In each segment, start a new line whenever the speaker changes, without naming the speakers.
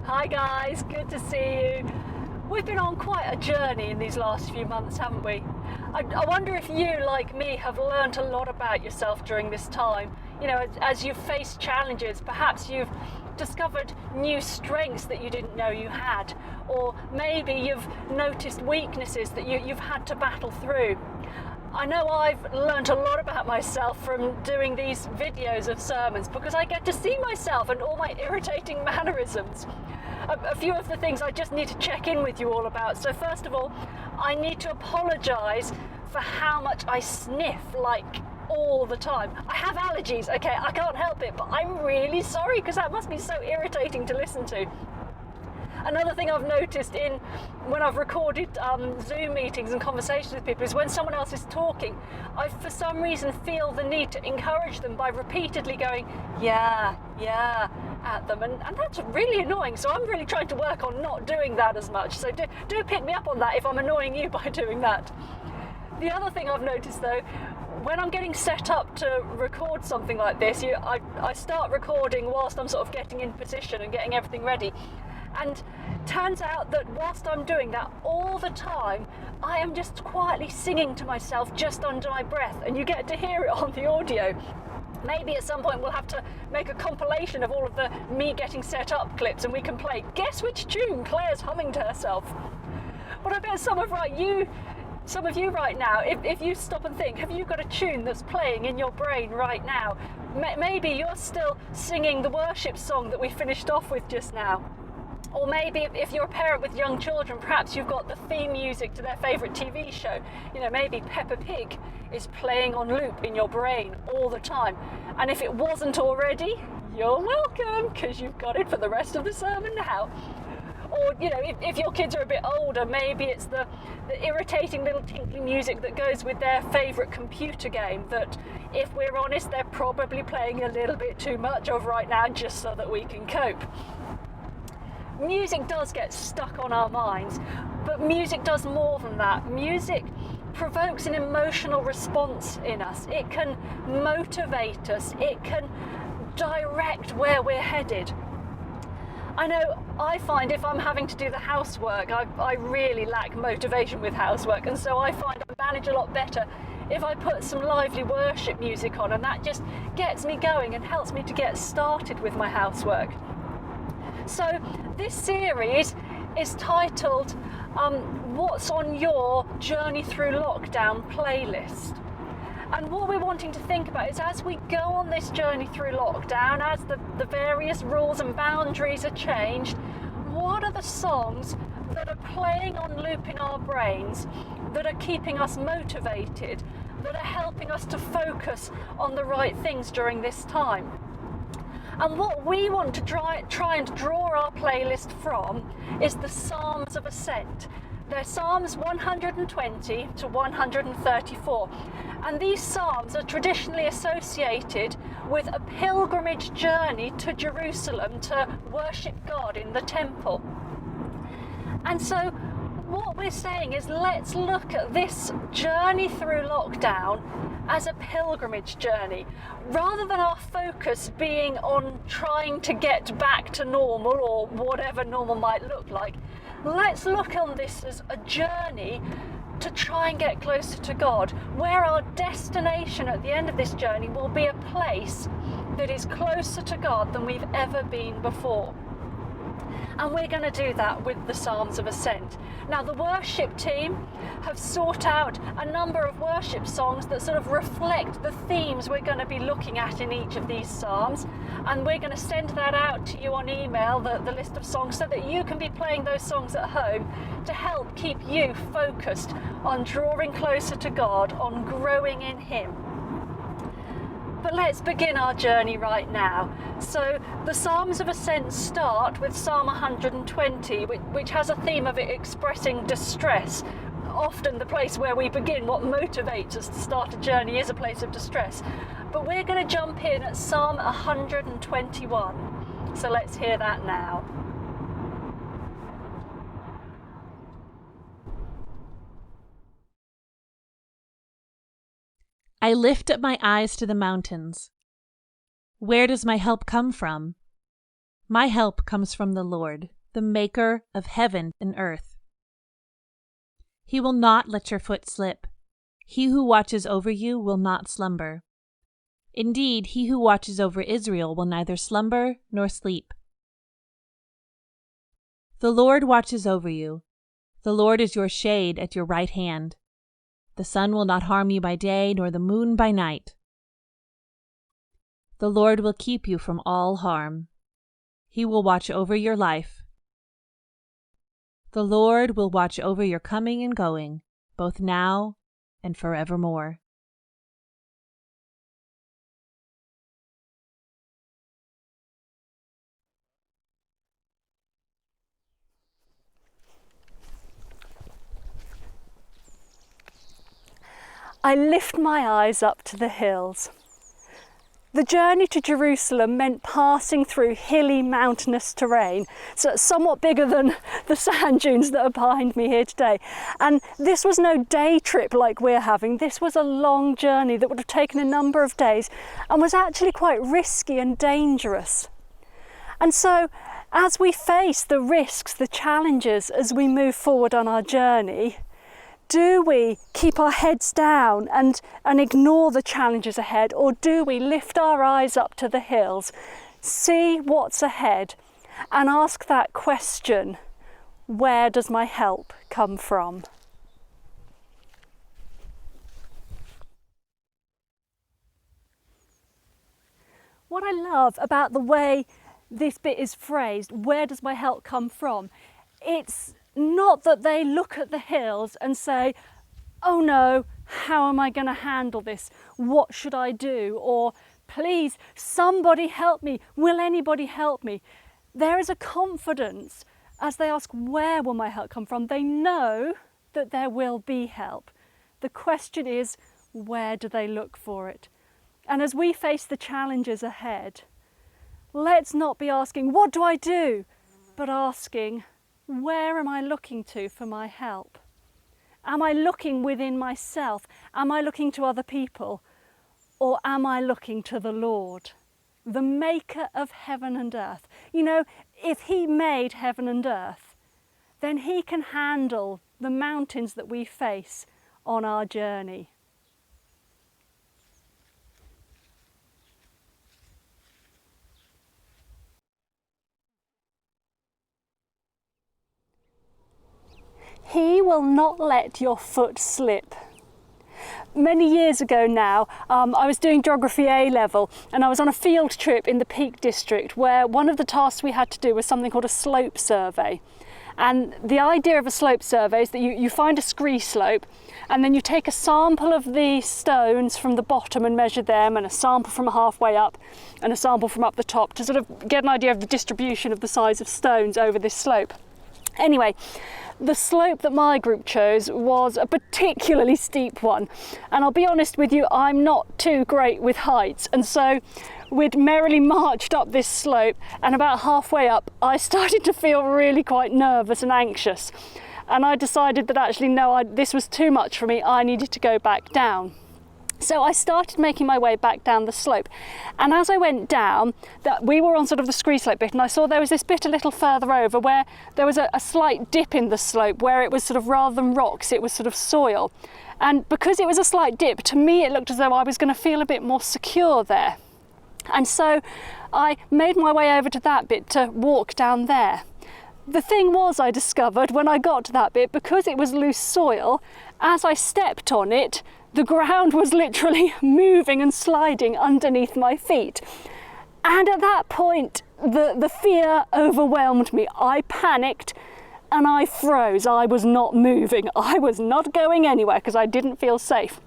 Hi guys, good to see you. We've been on quite a journey in these last few months, haven't we? I wonder if you, like me, have learned a lot about yourself during this time. You know, as you've faced challenges, perhaps you've discovered new strengths that you didn't know you had, or maybe you've noticed weaknesses that you've had to battle through. I know I've learned a lot about myself from doing these videos of sermons because I get to see myself and all my irritating mannerisms. A few of the things I just need to check in with you all about. So first of all, I need to apologise for how much I sniff like all the time. I have allergies, okay, I can't help it, but I'm really sorry because that must be so irritating to listen to. Another thing I've noticed when I've recorded Zoom meetings and conversations with people is when someone else is talking, I for some reason feel the need to encourage them by repeatedly going, yeah, at them, and that's really annoying. So I'm really trying to work on not doing that as much. So do pick me up on that if I'm annoying you by doing that. The other thing I've noticed though, when I'm getting set up to record something like this, I start recording whilst I'm sort of getting in position and getting everything ready. And turns out that whilst I'm doing that all the time, I am just quietly singing to myself just under my breath, and you get to hear it on the audio. Maybe at some point we'll have to make a compilation of all of the me getting set up clips and we can play, guess which tune Claire's humming to herself. But I bet some of you right now, if you stop and think, have you got a tune that's playing in your brain right now? Maybe you're still singing the worship song that we finished off with just now. Or maybe if you're a parent with young children, perhaps you've got the theme music to their favourite TV show. You know, maybe Peppa Pig is playing on loop in your brain all the time. And if it wasn't already, you're welcome, because you've got it for the rest of the sermon now. Or, you know, if your kids are a bit older, maybe it's the irritating little tinkly music that goes with their favourite computer game that, if we're honest, they're probably playing a little bit too much of right now just so that we can cope. Music does get stuck on our minds, but music does more than that. Music provokes an emotional response in us. It can motivate us. It can direct where we're headed. I know I find if I'm having to do the housework, I really lack motivation with housework, and so I find I manage a lot better if I put some lively worship music on, and that just gets me going and helps me to get started with my housework. So this series is titled What's on Your Journey Through Lockdown playlist. And what we're wanting to think about is, as we go on this journey through lockdown, as the various rules and boundaries are changed, what are the songs that are playing on loop in our brains that are keeping us motivated, that are helping us to focus on the right things during this time? And what we want to try and draw our playlist from is the Psalms of Ascent. They're Psalms 120 to 134. And these psalms are traditionally associated with a pilgrimage journey to Jerusalem to worship God in the temple. And so what we're saying is, let's look at this journey through lockdown as a pilgrimage journey, rather than our focus being on trying to get back to normal or whatever normal might look like. Let's look on this as a journey to try and get closer to God, where our destination at the end of this journey will be a place that is closer to God than we've ever been before. And we're going to do that with the Psalms of Ascent. Now, the worship team have sought out a number of worship songs that sort of reflect the themes we're going to be looking at in each of these psalms, and we're going to send that out to you on email, the list of songs, so that you can be playing those songs at home to help keep you focused on drawing closer to God, on growing in Him. But let's begin our journey right now. So the Psalms of Ascent start with Psalm 120, which has a theme of it expressing distress. Often the place where we begin, what motivates us to start a journey, is a place of distress. But we're going to jump in at Psalm 121. So let's hear that now.
I lift up my eyes to the mountains. Where does my help come from? My help comes from the Lord, the maker of heaven and earth. He will not let your foot slip. He who watches over you will not slumber. Indeed, he who watches over Israel will neither slumber nor sleep. The Lord watches over you. The Lord is your shade at your right hand. The sun will not harm you by day, nor the moon by night. The Lord will keep you from all harm. He will watch over your life. The Lord will watch over your coming and going, both now and forevermore.
I lift my eyes up to the hills. The journey to Jerusalem meant passing through hilly, mountainous terrain, so somewhat bigger than the sand dunes that are behind me here today. And this was no day trip like we're having. This was a long journey that would have taken a number of days and was actually quite risky and dangerous. And so, as we face the risks, the challenges as we move forward on our journey, do we keep our heads down and ignore the challenges ahead, or do we lift our eyes up to the hills, see what's ahead, and ask that question, where does my help come from? What I love about the way this bit is phrased, where does my help come from? It's not that they look at the hills and say, oh no, how am I going to handle this? What should I do? Or please, somebody help me. Will anybody help me? There is a confidence as they ask, where will my help come from? They know that there will be help. The question is, where do they look for it? And as we face the challenges ahead, let's not be asking, what do I do? But asking, where am I looking to for my help? Am I looking within myself? Am I looking to other people? Or am I looking to the Lord, the maker of heaven and earth? You know, if he made heaven and earth, then he can handle the mountains that we face on our journey. He will not let your foot slip. Many years ago now, I was doing Geography A-level and I was on a field trip in the Peak District where one of the tasks we had to do was something called a slope survey. And the idea of a slope survey is that you find a scree slope and then you take a sample of the stones from the bottom and measure them, and a sample from halfway up and a sample from up the top to sort of get an idea of the distribution of the size of stones over this slope. Anyway, the slope that my group chose was a particularly steep one, and I'll be honest with you, I'm not too great with heights, and so we'd merrily marched up this slope, and about halfway up I started to feel really quite nervous and anxious, and I decided that actually no, this was too much for me, I needed to go back down. So I started making my way back down the slope, and as I went down, we were on sort of the scree slope bit, and I saw there was this bit a little further over where there was a slight dip in the slope where it was sort of, rather than rocks, it was sort of soil. And because it was a slight dip, to me it looked as though I was going to feel a bit more secure there. And so I made my way over to that bit to walk down there. The thing was, I discovered when I got to that bit, because it was loose soil, as I stepped on it, the ground was literally moving and sliding underneath my feet. And at that point, the fear overwhelmed me. I panicked and I froze. I was not moving. I was not going anywhere because I didn't feel safe.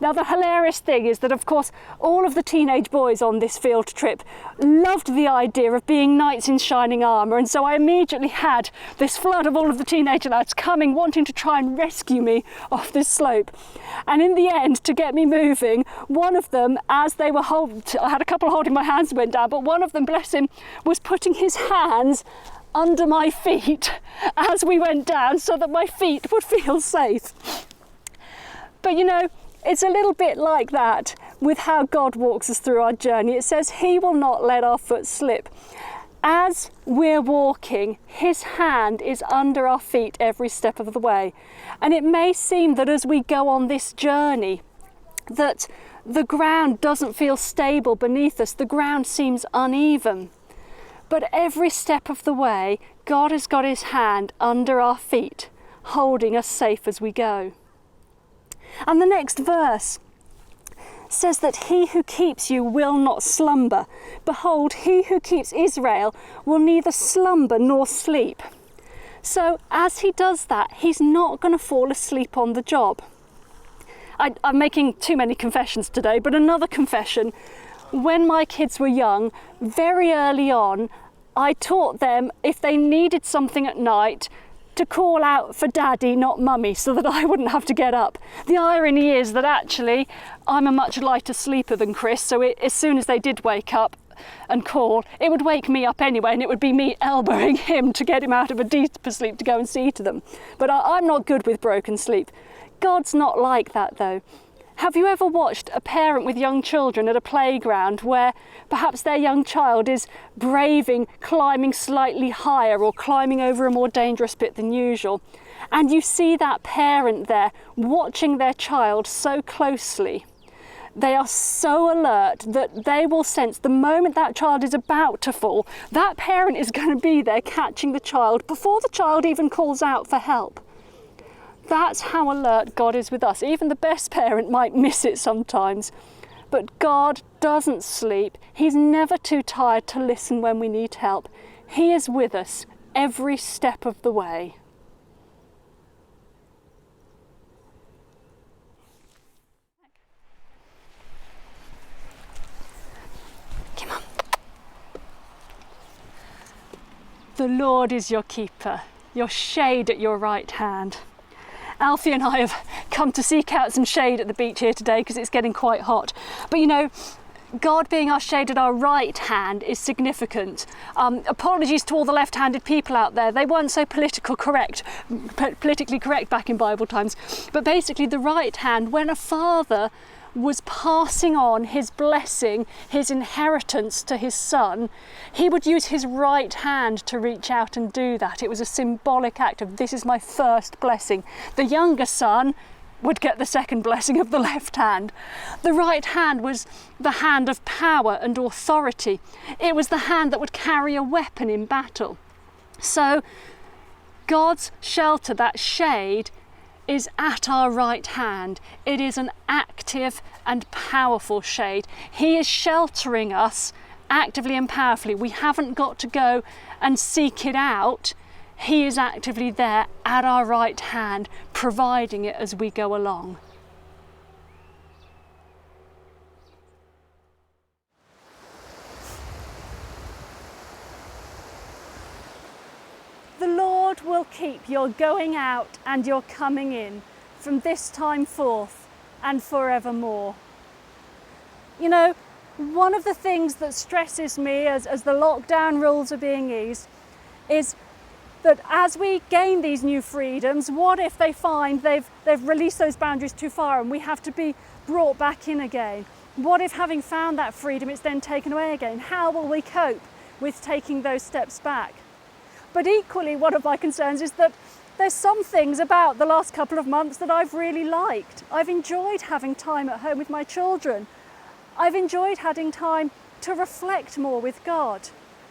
Now, the hilarious thing is that, of course, all of the teenage boys on this field trip loved the idea of being knights in shining armour, and so I immediately had this flood of all of the teenage lads coming, wanting to try and rescue me off this slope. And in the end, to get me moving, one of them, as they were I had a couple holding my hands and went down, but one of them, bless him, was putting his hands under my feet as we went down so that my feet would feel safe. But you know, it's a little bit like that with how God walks us through our journey. It says he will not let our foot slip. as we're walking, his hand is under our feet every step of the way. And it may seem that as we go on this journey, that the ground doesn't feel stable beneath us, the ground seems uneven. But every step of the way, God has got his hand under our feet, holding us safe as we go. And the next verse says that he who keeps you will not slumber. Behold, he who keeps Israel will neither slumber nor sleep. So as he does that, he's not going to fall asleep on the job. I'm making too many confessions today, but another confession. When my kids were young, very early on, I taught them if they needed something at night to call out for daddy, not mummy, so that I wouldn't have to get up. The irony is that actually I'm a much lighter sleeper than Chris, so as soon as they did wake up and call, it would wake me up anyway, and it would be me elbowing him to get him out of a deeper sleep to go and see to them. But I'm not good with broken sleep. God's not like that though. Have you ever watched a parent with young children at a playground where perhaps their young child is braving, climbing slightly higher or climbing over a more dangerous bit than usual, and you see that parent there watching their child so closely? They are so alert that they will sense the moment that child is about to fall, that parent is going to be there catching the child before the child even calls out for help. That's how alert God is with us. Even the best parent might miss it sometimes, but God doesn't sleep. He's never too tired to listen when we need help. He is with us every step of the way. Come on. The Lord is your keeper, your shade at your right hand. Alfie and I have come to seek out some shade at the beach here today because it's getting quite hot. But you know, God being our shade at our right hand is significant. Apologies to all the left-handed people out there. They weren't so politically correct back in Bible times. But basically the right hand, when a father was passing on his blessing, his inheritance to his son, he would use his right hand to reach out and do that. It was a symbolic act of, this is my first blessing. The younger son would get the second blessing of the left hand. The right hand was the hand of power and authority. It was the hand that would carry a weapon in battle. So God's shelter, that shade, is at our right hand. It is an active and powerful shade. He is sheltering us actively and powerfully. We haven't got to go and seek it out. He is actively there at our right hand, providing it as we go along. The Lord will keep your going out and your coming in from this time forth and forevermore. You know, one of the things that stresses me as the lockdown rules are being eased is that as we gain these new freedoms, what if they find they've released those boundaries too far and we have to be brought back in again? What if, having found that freedom, it's then taken away again? How will we cope with taking those steps back? But equally, one of my concerns is that there's some things about the last couple of months that I've really liked. I've enjoyed having time at home with my children. I've enjoyed having time to reflect more with God.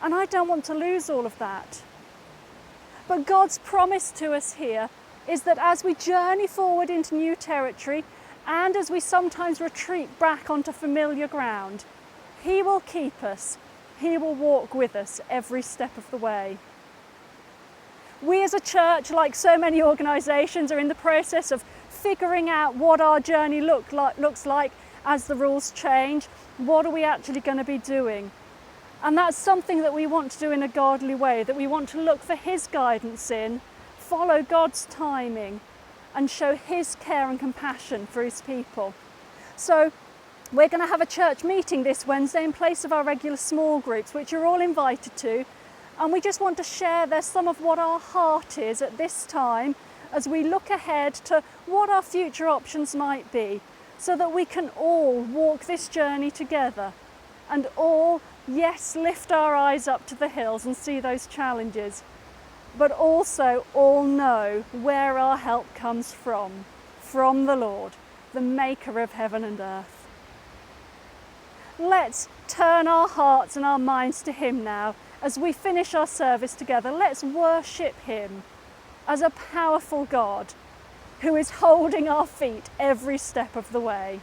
And I don't want to lose all of that. But God's promise to us here is that as we journey forward into new territory and as we sometimes retreat back onto familiar ground, He will keep us. He will walk with us every step of the way. We as a church, like so many organisations, are in the process of figuring out what our journey looks like as the rules change. What are we actually going to be doing? And that's something that we want to do in a godly way, that we want to look for His guidance in, follow God's timing, and show His care and compassion for His people. So we're going to have a church meeting this Wednesday in place of our regular small groups, which you're all invited to. And we just want to share there some of what our heart is at this time as we look ahead to what our future options might be, so that we can all walk this journey together and all, yes, lift our eyes up to the hills and see those challenges, but also all know where our help comes from the Lord, the maker of heaven and earth. Let's turn our hearts and our minds to him now. As we finish our service together, let's worship him as a powerful God who is holding our feet every step of the way.